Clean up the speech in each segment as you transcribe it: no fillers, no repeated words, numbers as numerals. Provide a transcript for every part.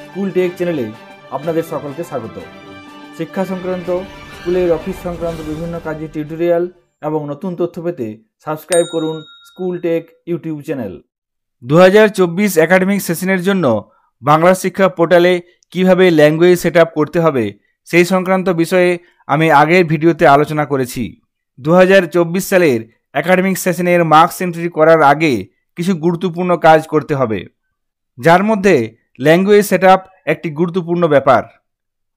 School take চ্যানেলে আপনাদের সকলকে স্বাগত। শিক্ষা সংক্রান্ত, স্কুলের অফিস সংক্রান্ত বিভিন্ন কাজের টিউটোরিয়াল এবং নতুন তথ্য পেতে সাবস্ক্রাইব করুন school take YouTube channel. 2024 academic সেশনের জন্য বাংলা শিক্ষা পোর্টালে কিভাবে ল্যাঙ্গুয়েজ সেটআপ করতে হবে সেই সংক্রান্ত বিষয়ে আমি আগের ভিডিওতে আলোচনা করেছি। 2024 সালের একাডেমিক সেশনের মার্কস এন্ট্রি করার আগে কিছু গুরুত্বপূর্ণ কাজ করতে হবে, যার মধ্যে ল্যাঙ্গুয়েজ সেটআপ একটি গুরুত্বপূর্ণ ব্যাপার।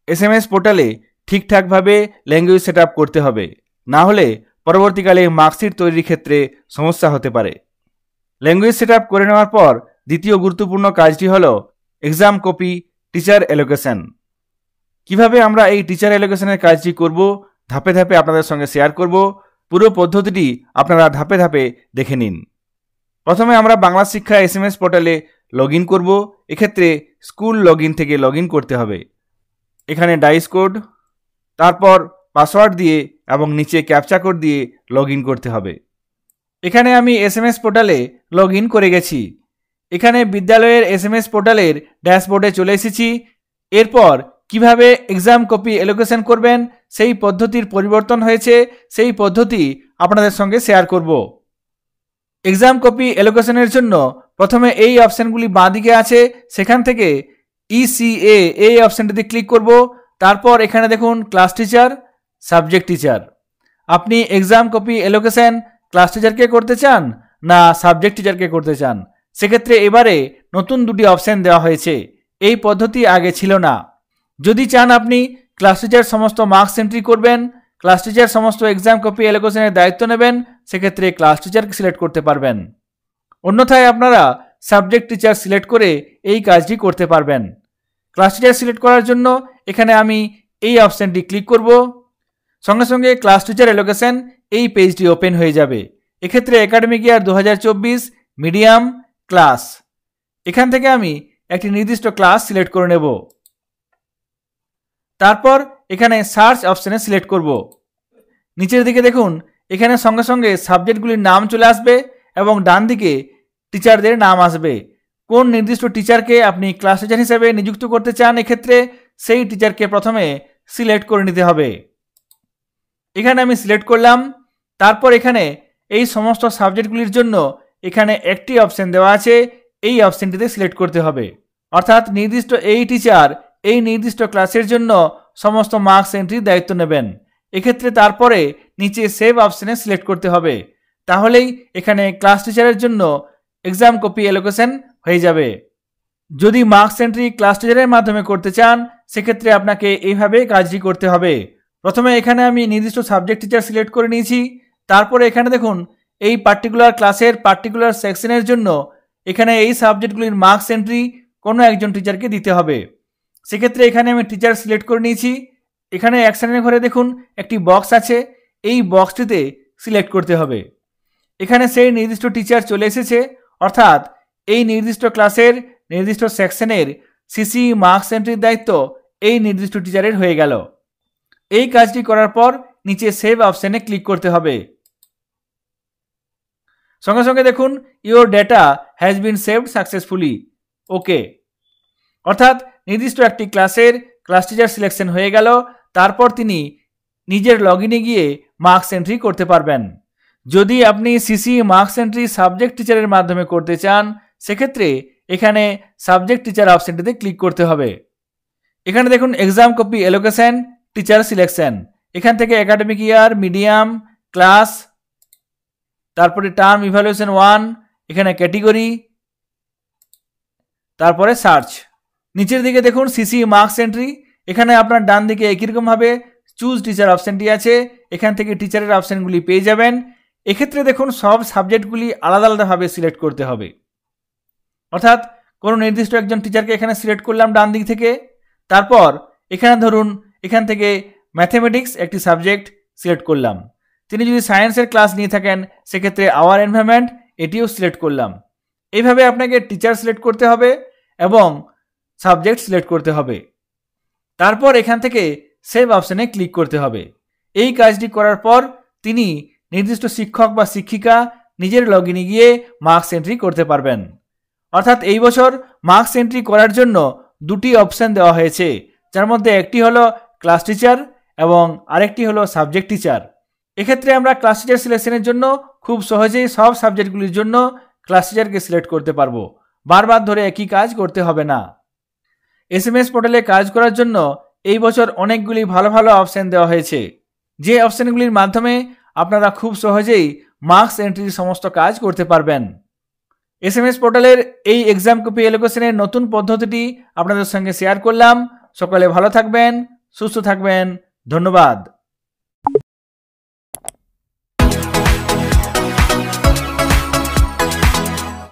এসএমএস পোর্টালে ঠিকঠাকভাবে ল্যাঙ্গুয়েজ সেটআপ করতে হবে, না হলে পরবর্তীকালে মার্কশিট তৈরির ক্ষেত্রে সমস্যা হতে পারে। ল্যাঙ্গুয়েজ সেটআপ করে নেওয়ার পর দ্বিতীয় গুরুত্বপূর্ণ কাজটি হলো এক্সাম কপি টিচার অ্যালোকেশন। কিভাবে আমরা এই টিচার অ্যালোকেশনের কাজটি করব ধাপে ধাপে আপনাদের সঙ্গে শেয়ার করব। পুরো পদ্ধতিটি আপনারা ধাপে ধাপে দেখে নিন। প্রথমে আমরা বাংলা শিক্ষা এসএমএস পোর্টালে লগ ইন করব। এক্ষেত্রে স্কুল লগ ইন থেকে লগ ইন করতে হবে। এখানে ডাইস কোড, তারপর পাসওয়ার্ড দিয়ে এবং নিচে ক্যাপচা কোড দিয়ে লগ ইন করতে হবে। এখানে আমি এসএমএস পোর্টালে লগ ইন করে গেছি। এখানে বিদ্যালয়ের এসএমএস পোর্টালের ড্যাশবোর্ডে চলে এসেছি। এরপর কিভাবে এক্সাম কপি অ্যালোকেশন করবেন সেই পদ্ধতির পরিবর্তন হয়েছে, সেই পদ্ধতি আপনাদের সঙ্গে শেয়ার করব। এক্সাম কপি অ্যালোকেশনের জন্য প্রথমে এই অপশানগুলি বাঁ দিকে আছে, সেখান থেকে ইসিএ এই অপশানটিতে ক্লিক করব। তারপর এখানে দেখুন ক্লাস টিচার, সাবজেক্ট টিচার। আপনি এক্সাম কপি অ্যালোকেশন ক্লাস টিচারকে করতে চান না সাবজেক্ট টিচারকে করতে চান, সেক্ষেত্রে এবারে নতুন দুটি অপশান দেওয়া হয়েছে। এই পদ্ধতি আগে ছিল না। যদি চান আপনি ক্লাস টিচার সমস্ত মার্কস এন্ট্রি করবেন, ক্লাস টিচার সমস্ত এক্সাম কপি অ্যালোকেশনের দায়িত্ব নেবেন, সেক্ষেত্রে ক্লাস টিচারকে সিলেক্ট করতে পারবেন। অন্যথায় আপনারা সাবজেক্ট টিচার সিলেক্ট করে এই কাজটি করতে পারবেন। ক্লাস টিচার সিলেক্ট করার জন্য এখানে আমি এই অপশানটি ক্লিক করব। সঙ্গে সঙ্গে ক্লাস টিচার অ্যালোকেশন এই পেজটি ওপেন হয়ে যাবে। এক্ষেত্রে একাডেমিক ইয়ার 2024 মিডিয়াম ক্লাস, এখান থেকে আমি একটি নির্দিষ্ট ক্লাস সিলেক্ট করে নেব। তারপর এখানে সার্চ অপশানে সিলেক্ট করব। নিচের দিকে দেখুন এখানে সঙ্গে সঙ্গে সাবজেক্টগুলির নাম চলে আসবে এবং ডান দিকে টিচারদের নাম আসবে। কোন নির্দিষ্ট টিচারকে আপনি ক্লাস টিচার হিসেবে নিযুক্ত করতে চান, এক্ষেত্রে সেই টিচারকে প্রথমে সিলেক্ট করে নিতে হবে। এখানে আমি সিলেক্ট করলাম। তারপর এখানে এই সমস্ত সাবজেক্টগুলির জন্য এখানে একটি অপশান দেওয়া আছে, এই অপশানটিতে সিলেক্ট করতে হবে। অর্থাৎ নির্দিষ্ট এই টিচার এই নির্দিষ্ট ক্লাসের জন্য সমস্ত মার্কস এন্ট্রির দায়িত্ব নেবেন। এক্ষেত্রে তারপরে নিচে সেভ অপশানে সিলেক্ট করতে হবে। তাহলেই এখানে ক্লাস টিচারের জন্য এক্সাম কপি অ্যালোকেশন হয়ে যাবে। যদি মার্কস এন্ট্রি ক্লাস টিচারের মাধ্যমে করতে চান, সেক্ষেত্রে আপনাকে এইভাবে কাজটি করতে হবে। প্রথমে এখানে আমি নির্দিষ্ট সাবজেক্ট টিচার সিলেক্ট করে নিয়েছি। তারপরে এখানে দেখুন এই পার্টিকুলার ক্লাসের পার্টিকুলার সেকশনের জন্য এখানে এই সাবজেক্টগুলির মার্কস এন্ট্রি কোনো একজন টিচারকে দিতে হবে। সেক্ষেত্রে এখানে আমি টিচার সিলেক্ট করে নিয়েছি। এখানে অ্যাকশনের ঘরে দেখুন একটি বক্স আছে, এই বক্সটিতে সিলেক্ট করতে হবে। এখানে সেই নির্দিষ্ট টিচার চলে এসেছে, অর্থাৎ এই নির্দিষ্ট ক্লাসের নির্দিষ্ট সেকশনের সিসি মার্কস এন্ট্রির দায়িত্ব এই নির্দিষ্ট টিচারের হয়ে গেল। এই কাজটি করার পর নিচে সেভ অপশানে ক্লিক করতে হবে। সঙ্গে সঙ্গে দেখুন your data has been saved successfully, okay. অর্থাৎ নির্দিষ্ট একটি ক্লাসের ক্লাস টিচার সিলেকশন হয়ে গেল। তারপর তিনি নিজের লগ ইনে গিয়ে মার্কস এন্ট্রি করতে পারবেন। যদি আপনি সিসি মার্কস এন্ট্রি সাবজেক্ট টিচারের মাধ্যমে করতে চান, সেক্ষেত্রে এখানে সাবজেক্ট টিচার অপশানটিতে ক্লিক করতে হবে। এখানে দেখুন exam copy allocation teacher selection, এখান থেকে একাডেমিক ইয়ার মিডিয়াম ক্লাস, তারপরে টার্ম ইভ্যালুয়েশন 1, এখানে ক্যাটেগরি, তারপরে সার্চ। নিচের দিকে দেখুন সিসি মার্কস এন্ট্রি, এখানে আপনার ডান দিকে একই রকমভাবে চুজ টিচার অপশানটি আছে, এখান থেকে টিচারের অপশানগুলি পেয়ে যাবেন। এক্ষেত্রে দেখুন সব সাবজেক্টগুলি আলাদা আলাদাভাবে সিলেক্ট করতে হবে। অর্থাৎ কোনো নির্দিষ্ট একজন টিচারকে এখানে সিলেক্ট করলাম ডান দিক থেকে। তারপর এখানে ধরুন এখান থেকে ম্যাথমেটিক্স একটি সাবজেক্ট সিলেক্ট করলাম। তিনি যদি সায়েন্সের ক্লাস নিয়ে থাকেন, সেক্ষেত্রে আওয়ার এনভায়রনমেন্ট এটিও সিলেক্ট করলাম। এইভাবে আপনাকে টিচার সিলেক্ট করতে হবে এবং সাবজেক্ট সিলেক্ট করতে হবে। তারপর এখান থেকে সেভ অপশানে ক্লিক করতে হবে। এই কাজটি করার পর তিনি নির্দিষ্ট শিক্ষক বা শিক্ষিকা নিজের লগ ইনে গিয়ে মার্কস এন্ট্রি করতে পারবেন। অর্থাৎ এই বছর মার্কস এন্ট্রি করার জন্য দুটি অপশান দেওয়া হয়েছে, যার মধ্যে একটি হলো ক্লাস টিচার এবং আরেকটি হলো সাবজেক্ট টিচার। এক্ষেত্রে আমরা ক্লাস টিচার সিলেকশনের জন্য খুব সহজেই সব সাবজেক্টগুলির জন্য ক্লাস টিচারকে সিলেক্ট করতে পারবো, বারবার ধরে একই কাজ করতে হবে না। এসএমএস পোর্টালে কাজ করার জন্য এই বছর অনেকগুলি ভালো ভালো অপশান দেওয়া হয়েছে, যে অপশানগুলির মাধ্যমে আপনারা খুব সহজেই মার্কস এন্ট্রির সমস্ত কাজ করতে পারবেন। এসএমএস পোর্টালের এই এক্সাম কপি অ্যালোকেশনের নতুন পদ্ধতিটি আপনাদের সঙ্গে শেয়ার করলাম। সকলে ভালো থাকবেন, সুস্থ থাকবেন, ধন্যবাদ।